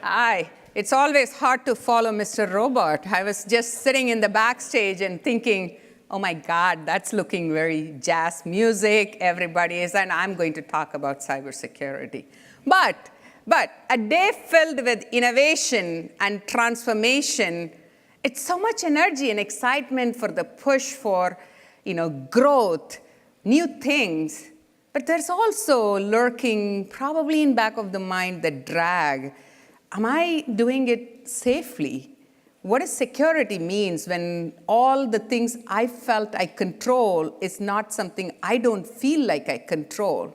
Hi. It's always hard to follow Mr. Robot. I was just sitting in the backstage and thinking, oh my God, that's looking very jazz music. Everybody is, and I'm going to talk about cybersecurity. But a day filled with innovation and transformation, it's so much energy and excitement for the push for growth, new things. But there's also lurking, probably in back of the mind, the drag. Am I doing it safely? What does security means when all the things I felt I control is not something I don't feel like I control?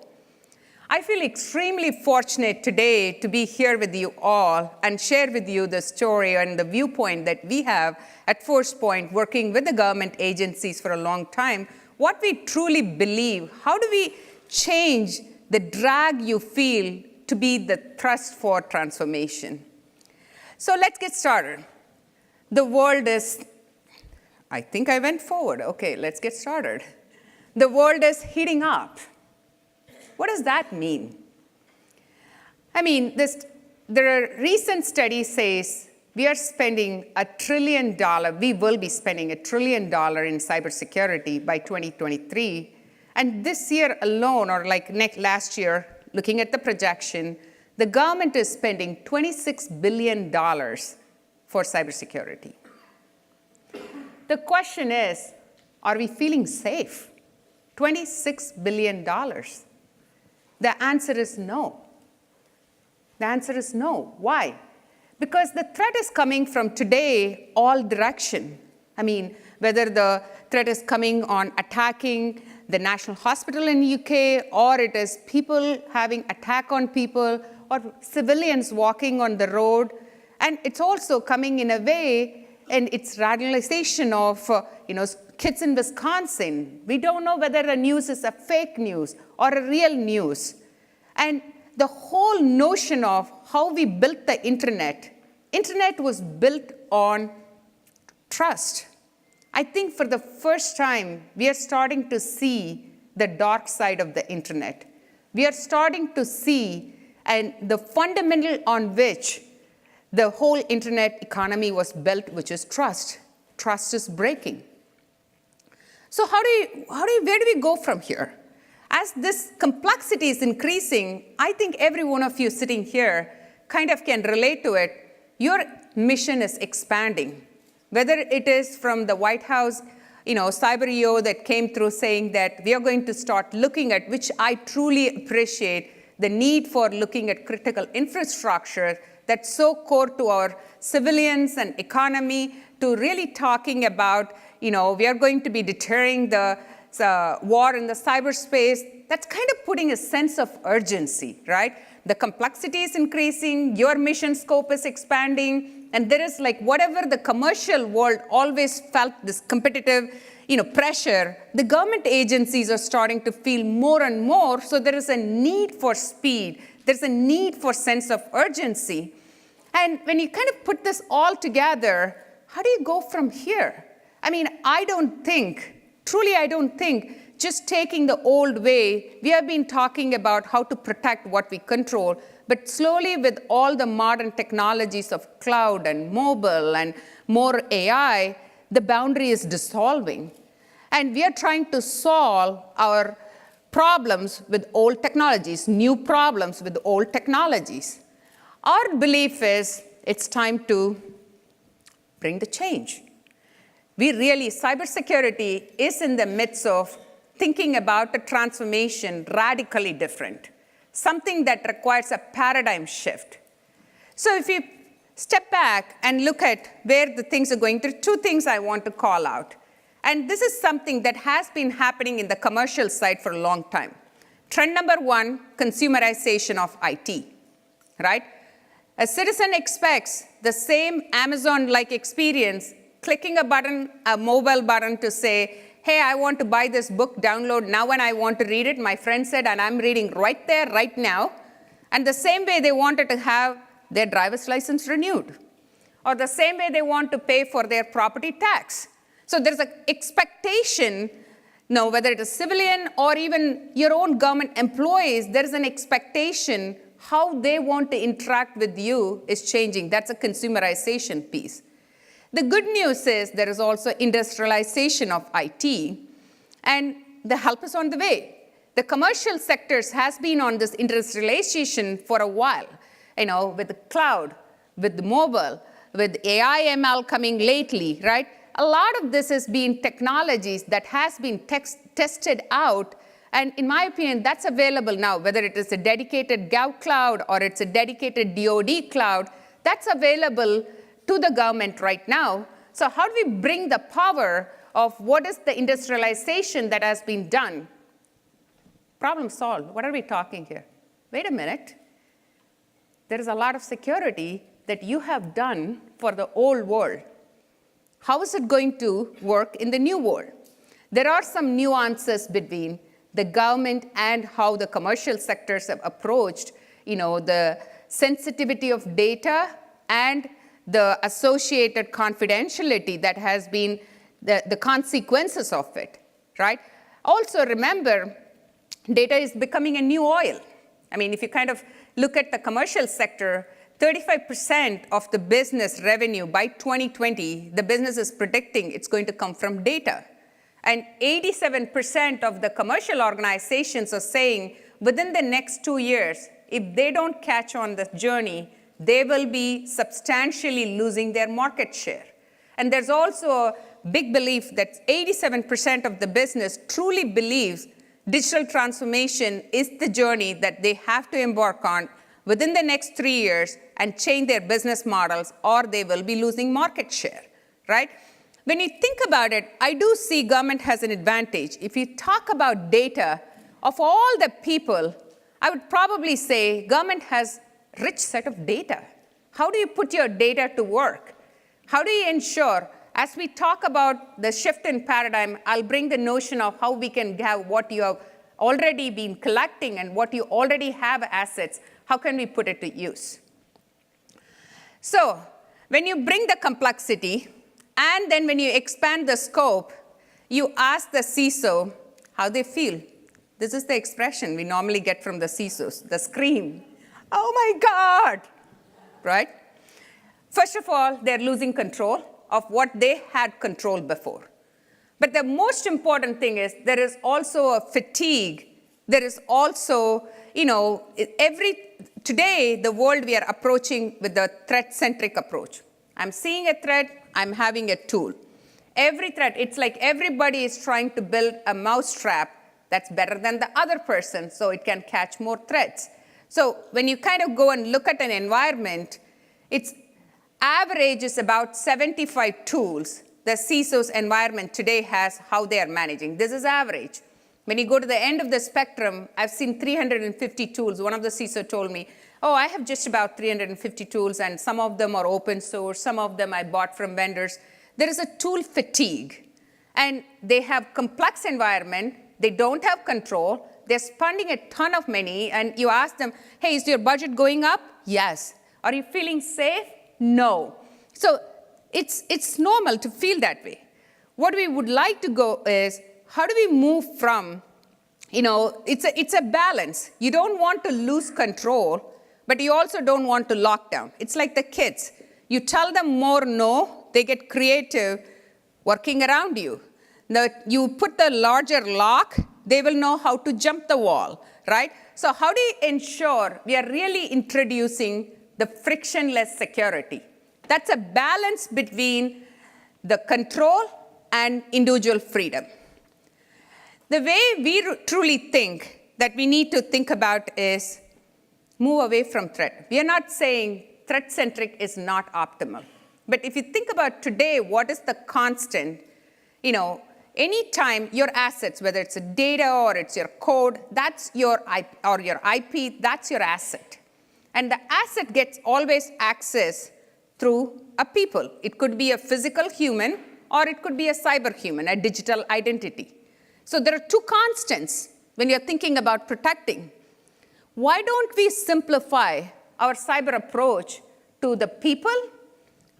I feel extremely fortunate today to be here with you all and share with you the story and the viewpoint that we have at ForcePoint, working with the government agencies for a long time, what we truly believe. How do we change the drag you feel to be the thrust for transformation? So let's get started. The world is, I think I went forward. OK, let's get started. The world is heating up. What does that mean? I mean, there are recent studies says we are spending $1 trillion, we will be spending $1 trillion in cybersecurity by 2023. And this year alone, or like last year, looking at the projection, the government is spending $26 billion for cybersecurity. The question is, are we feeling safe? $26 billion. The answer is no. The answer is no. Why? Because the threat is coming from today all direction. I mean, whether the threat is coming on attacking the National Hospital in the UK, or it is people having attack on people, or civilians walking on the road. And it's also coming in a way, and it's radicalization of kids in Wisconsin. We don't know whether the news is a fake news or a real news. And the whole notion of how we built the internet was built on trust. I think for the first time, we are starting to see the dark side of the internet. We are starting to see the fundamental on which the whole internet economy was built, which is trust. Trust is breaking. So where do we go from here? As this complexity is increasing, I think every one of you sitting here kind of can relate to it. Your mission is expanding. Whether it is from the White House, Cyber EO that came through saying that we are going to start looking at, which I truly appreciate, the need for looking at critical infrastructure that's so core to our civilians and economy, to really talking about, we are going to be deterring the war in the cyberspace. That's kind of putting a sense of urgency, right? The complexity is increasing, your mission scope is expanding, and there is whatever the commercial world always felt this competitive pressure, the government agencies are starting to feel more and more, so there is a need for speed. There's a need for sense of urgency. And when you kind of put this all together, how do you go from here? I mean, I don't think, just taking the old way, we have been talking about how to protect what we control, but slowly with all the modern technologies of cloud and mobile and more AI, the boundary is dissolving. And we are trying to solve our problems with old technologies, new problems with old technologies. Our belief is it's time to bring the change. Cybersecurity is in the midst of thinking about a transformation radically different, something that requires a paradigm shift. So if you step back and look at where the things are going, there are two things I want to call out. And this is something that has been happening in the commercial side for a long time. Trend number one, consumerization of IT, right? A citizen expects the same Amazon-like experience, clicking a button, a mobile button to say, hey, I want to buy this book, download now when I want to read it. My friend said, and I'm reading right there, right now. And the same way they wanted to have their driver's license renewed. Or the same way they want to pay for their property tax. So there's an expectation, whether it is civilian or even your own government employees, there's an expectation how they want to interact with you is changing. That's a consumerization piece. The good news is there is also industrialization of IT, and the help is on the way. The commercial sectors has been on this industrialization for a while, with the cloud, with the mobile, with AI, ML coming lately, right? A lot of this has been technologies that has been tested out, and in my opinion, that's available now, whether it is a dedicated Gov cloud or it's a dedicated DoD cloud, that's available to the government right now. So how do we bring the power of what is the industrialization that has been done? Problem solved. What are we talking here? Wait a minute. There is a lot of security that you have done for the old world. How is it going to work in the new world? There are some nuances between the government and how the commercial sectors have approached, the sensitivity of data and the associated confidentiality that has been the consequences of it, right? Also remember, data is becoming a new oil. I mean, if you kind of look at the commercial sector, 35% of the business revenue by 2020, the business is predicting it's going to come from data. And 87% of the commercial organizations are saying within the next 2 years, if they don't catch on this journey, they will be substantially losing their market share. And there's also a big belief that 87% of the business truly believes digital transformation is the journey that they have to embark on within the next 3 years and change their business models, or they will be losing market share, right? When you think about it, I do see government has an advantage. If you talk about data, of all the people, I would probably say government has a rich set of data. How do you put your data to work? How do you ensure, as we talk about the shift in paradigm, I'll bring the notion of how we can have what you have already been collecting and what you already have assets, how can we put it to use? So when you bring the complexity, and then when you expand the scope, you ask the CISO how they feel. This is the expression we normally get from the CISOs, the scream. Oh my God, right? First of all, they're losing control of what they had control before. But the most important thing is there is also a fatigue. There is also, today the world we are approaching with the threat-centric approach. I'm seeing a threat, I'm having a tool. Every threat, it's like everybody is trying to build a mousetrap that's better than the other person so it can catch more threats. So when you kind of go and look at an environment, its average is about 75 tools the CISO's environment today has, how they are managing. This is average. When you go to the end of the spectrum, I've seen 350 tools. One of the CISO told me, oh, I have just about 350 tools, and some of them are open source, some of them I bought from vendors. There is a tool fatigue, and they have complex environment. They don't have control. They're spending a ton of money, and you ask them, hey, is your budget going up? Yes. Are you feeling safe? No. So it's normal to feel that way. What we would like to go is, how do we move from, it's a balance. You don't want to lose control, but you also don't want to lock down. It's like the kids. You tell them more no, they get creative working around you. Now, you put the larger lock, they will know how to jump the wall, right? So how do you ensure we are really introducing the frictionless security? That's a balance between the control and individual freedom. The way we truly think that we need to think about is move away from threat. We are not saying threat-centric is not optimal. But if you think about today, what is the constant? Anytime your assets, whether it's a data or it's your code, that's your IP, that's your asset. And the asset gets always access through a people. It could be a physical human, or it could be a cyber human, a digital identity. So there are two constants when you're thinking about protecting. Why don't we simplify our cyber approach to the people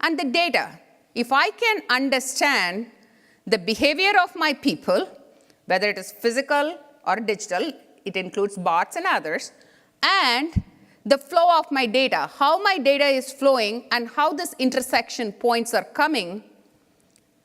and the data? If I can understand the behavior of my people, whether it is physical or digital, it includes bots and others, and the flow of my data, how my data is flowing and how this intersection points are coming,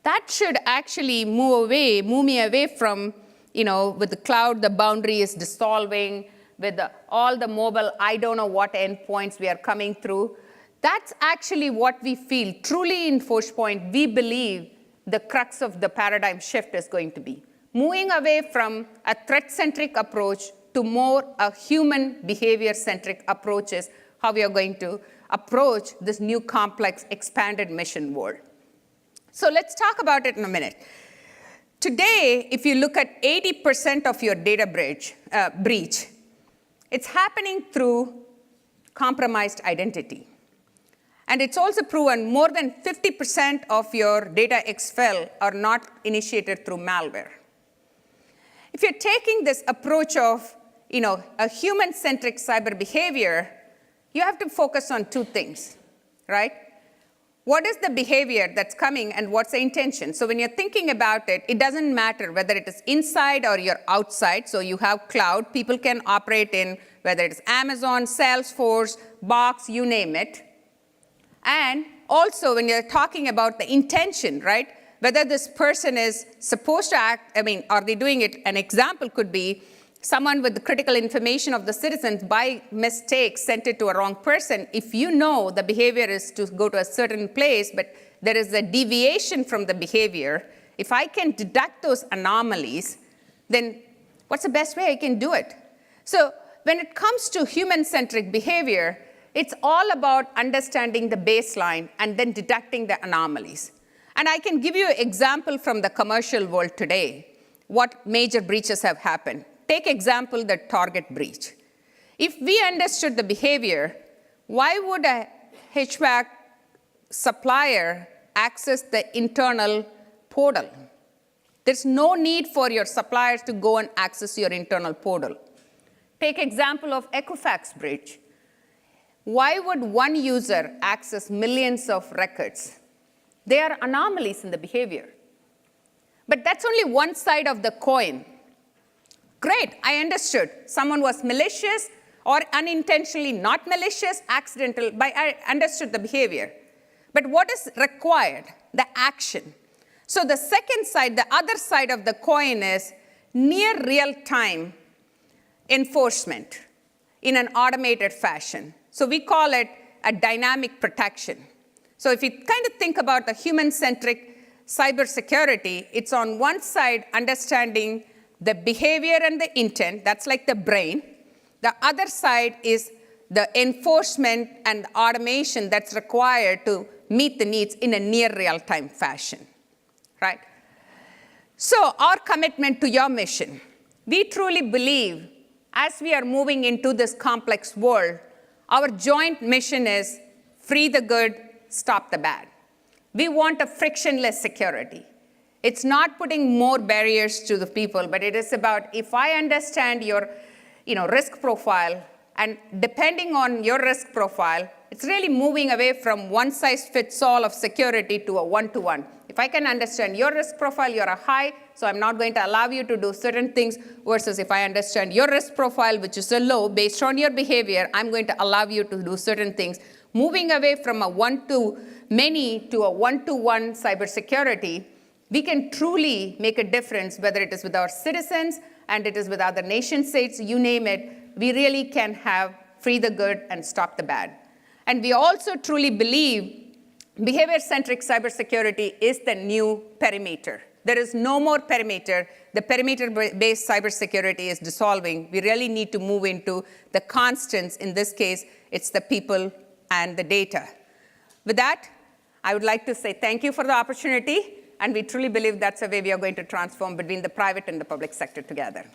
that should actually move me away from, with the cloud, the boundary is dissolving, with all the mobile, I don't know what endpoints we are coming through. That's actually what we feel. Truly in ForcePoint, we believe the crux of the paradigm shift is going to be. Moving away from a threat-centric approach to more a human behavior-centric approach is how we are going to approach this new complex expanded mission world. So let's talk about it in a minute. Today, if you look at 80% of your data breach, it's happening through compromised identity. And it's also proven more than 50% of your data exfil are not initiated through malware. If you're taking this approach of a human-centric cyber behavior, you have to focus on two things, right? What is the behavior that's coming and what's the intention? So when you're thinking about it, it doesn't matter whether it is inside or you're outside. So you have cloud. People can operate in whether it's Amazon, Salesforce, Box, you name it. And also when you're talking about the intention, right? Whether this person is supposed to act, are they doing it? An example could be someone with the critical information of the citizens by mistake sent it to a wrong person. If you know the behavior is to go to a certain place, but there is a deviation from the behavior, if I can deduct those anomalies, then what's the best way I can do it? So when it comes to human-centric behavior, it's all about understanding the baseline and then deducting the anomalies. And I can give you an example from the commercial world today, what major breaches have happened. Take example, the Target breach. If we understood the behavior, why would a HVAC supplier access the internal portal? There's no need for your suppliers to go and access your internal portal. Take example of Equifax breach. Why would one user access millions of records? There are anomalies in the behavior. But that's only one side of the coin. Great, I understood. Someone was malicious or unintentionally not malicious, accidental, but I understood the behavior. But what is required? The action. So the second side, the other side of the coin is near real-time enforcement in an automated fashion. So we call it a dynamic protection. So if you kind of think about the human-centric cybersecurity, it's on one side understanding the behavior and the intent, that's like the brain. The other side is the enforcement and automation that's required to meet the needs in a near real-time fashion, right? So our commitment to your mission, we truly believe as we are moving into this complex world, our joint mission is free the good, stop the bad. We want a frictionless security. It's not putting more barriers to the people, but it is about if I understand your risk profile, and depending on your risk profile, it's really moving away from one-size-fits-all of security to a one-to-one. If I can understand your risk profile, you're a high, so I'm not going to allow you to do certain things, versus if I understand your risk profile, which is a low, based on your behavior, I'm going to allow you to do certain things. Moving away from a one-to-many to a one-to-one cybersecurity, we can truly make a difference, whether it is with our citizens and it is with other nation states, you name it. We really can have free the good and stop the bad. And we also truly believe behavior-centric cybersecurity is the new perimeter. There is no more perimeter. The perimeter-based cybersecurity is dissolving. We really need to move into the constants. In this case, it's the people and the data. With that, I would like to say thank you for the opportunity. And we truly believe that's the way we are going to transform between the private and the public sector together.